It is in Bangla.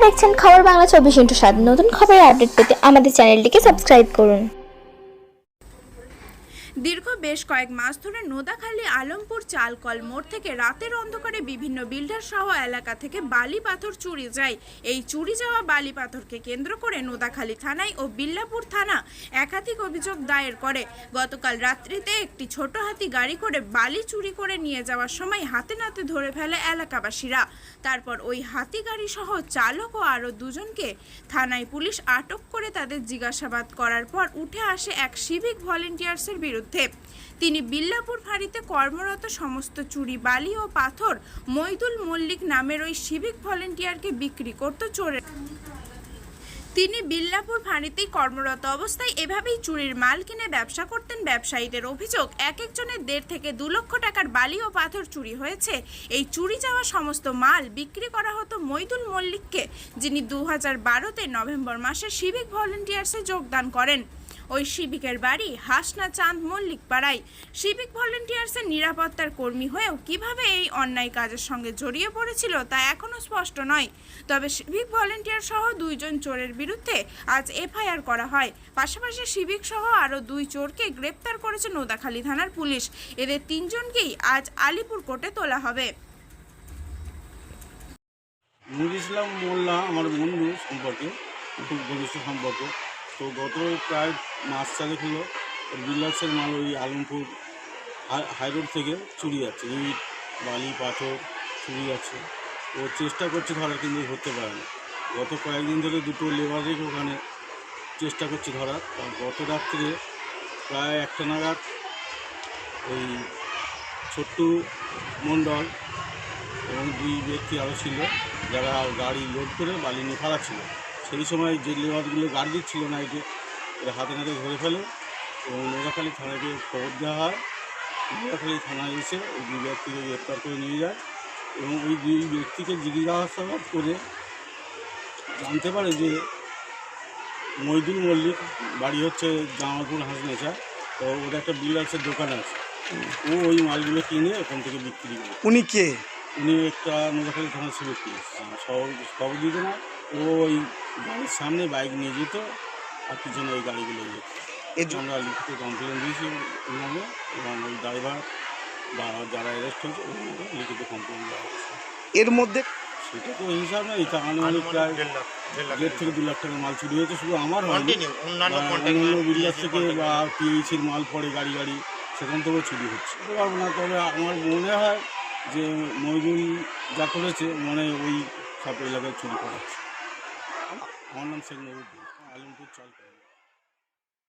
দেখছেন খবর বাংলা 24x7। নতুন খবরের আপডেট পেতে আমাদের চ্যানেলটিকে সাবস্ক্রাইব করুন। দীর্ঘ বেশ কয়েক মাস ধরে নোদাখালী আলমপুর চালকল মোড় থেকে রাতের অন্ধকারে বিভিন্ন বিল্ডার সহ এলাকা থেকে বালি পাথর চুরি যায়। এই চুরি যাওয়া বালি পাথরকে কেন্দ্র করে নোদাখালী থানায় ও বিল্লাপুর থানা একাধিক অভিযোগ দায়ের করে। গতকাল রাত্রিতে একটি ছোট হাতি গাড়ি করে বালি চুরি করে নিয়ে যাওয়ার সময় হাতে নাতে ধরে ফেলে এলাকাবাসীরা। তারপর ওই হাতি গাড়ি সহ চালক ও আরও দুজনকে থানায় পুলিশ আটক করে তাদের জিজ্ঞাসাবাদ করার পর উঠে আসে এক সিভিক ভলেন্টিয়ার্সের বিরুদ্ধে। তিনি বিল্লাপুর ফাঁড়িতে কর্মরত সমস্ত চুরি বালি ও পাথর মইদুল মল্লিক নামের ওই সিভিক ভলেন্টিয়ারকে বিক্রি করত চোরের। তিনি বিল্লাপুর ফাঁড়িতেই কর্মরত অবস্থায় এভাবেই চুরির মাল কিনে ব্যবসা করতেন। ব্যবসায়ীদের অভিযোগ, এক একজনের 1.5 থেকে 2 লক্ষ টাকার বালি ও পাথর চুরি হয়েছে। এই চুরি যাওয়া সমস্ত মাল বিক্রি করা হতো মইদুল মল্লিককে, যিনি 2012-তে নভেম্বর মাসে সিভিক ভলেন্টিয়ার্সে যোগদান করেন। ওই সিভিকের বাড়ি হাসনা চাঁদ মল্লিক পাড়ায়। সিভিক ভলেন্টিয়ার্সের নিরাপত্তার কর্মী হয়েও কিভাবে এই অন্যায় কাজের সঙ্গে জড়িয়ে পড়েছিল তা এখনও স্পষ্ট নয়। তবে সিভিক ভলেন্টিয়ার সহ 2 জন চোরের বিরুদ্ধে আজ এফআইআর করা হয়। পাশাপাশি সিভিক সহ আরও 2 চোরকে গ্রেপ্তার করেছে নোদাখালী থানার পুলিশ। এদের 3 জনকেই আজ আলিপুর কোর্টে তোলা হবে। নুর ইসলাম মোল্লা আমার বন্ধু সম্পর্কে, খুব ঘনিষ্ঠ সম্পর্ক। তো গত প্রায় মাস চালেক হলো বিল্লাসের মাল ওই আলমপুর হাইরোড থেকে চুরি যাচ্ছে, ইট বালি পাথর চুরি যাচ্ছে। ও চেষ্টা করছে ধরার, কিন্তু ধরতে পারে না। গত কয়েকদিন ধরে 2টো লেবারের ওখানে চেষ্টা করছে ধরার। গত রাত্রে প্রায় 1টা নাগাদ ওই ছোট্টু মণ্ডল এবং 2 ব্যক্তি আরও ছিল, যারা গাড়ি লোড করে বালি নিয়ে ফালাচ্ছিল। সেই সময় যে লেবারগুলো গাড়ি দিচ্ছিল না, একে হাতে নাতে ধরে ফেলে এবং নোদাখালী থানাকে খবর দেওয়া হয়। নোদাখালী থানায় এসে ওই 2 ব্যক্তিকে গ্রেপ্তার করে নিয়ে যায় এবং ওই 2 ব্যক্তিকে জিজ্ঞাসাবাদ করে জানতে পারে যে মইদুল মল্লিক বাড়ি হচ্ছে জামালপুর হাসনেচা। তো ওর একটা বিল্ডার্সের দোকান আছে, ও ওই মালগুলো কিনে ওখান থেকে বিক্রি করে। উনি কে? উনি একটা নোদাখালী থানার সিভিক পুলিশ, খবর দিত না। ও ওই গাড়ির সামনে বাইক নিয়ে যেত আর পিছনে ওই গাড়িগুলো যেত। আমরা লিখিত কমপ্লেন দিয়েছি ওনাকে, এবং ওই ড্রাইভার বা যারা অ্যারেস্ট হয়েছে ওনাকে লিখিত কমপ্লেন দেওয়া হয়েছে। এর মধ্যে সেটা তো হিসাব নেই, তা আনুমানিক প্রায় 1.5 থেকে 2 লাখ টাকার মাল চুরি হয়েছে। শুধু আমার হয়নি, অন্যান্য বিল্ডার থেকে বা পিএইচির মাল পড়ে গাড়ি সেখান থেকেও চুরি হচ্ছে। বলতে পারবো না, তবে আমার মনে হয় যে মইদুল যা করেছে ওই সব এলাকায় চুরি করাচ্ছে। আমার নাম শেখ নুরুদ্দিন, আলমপুর চালকল।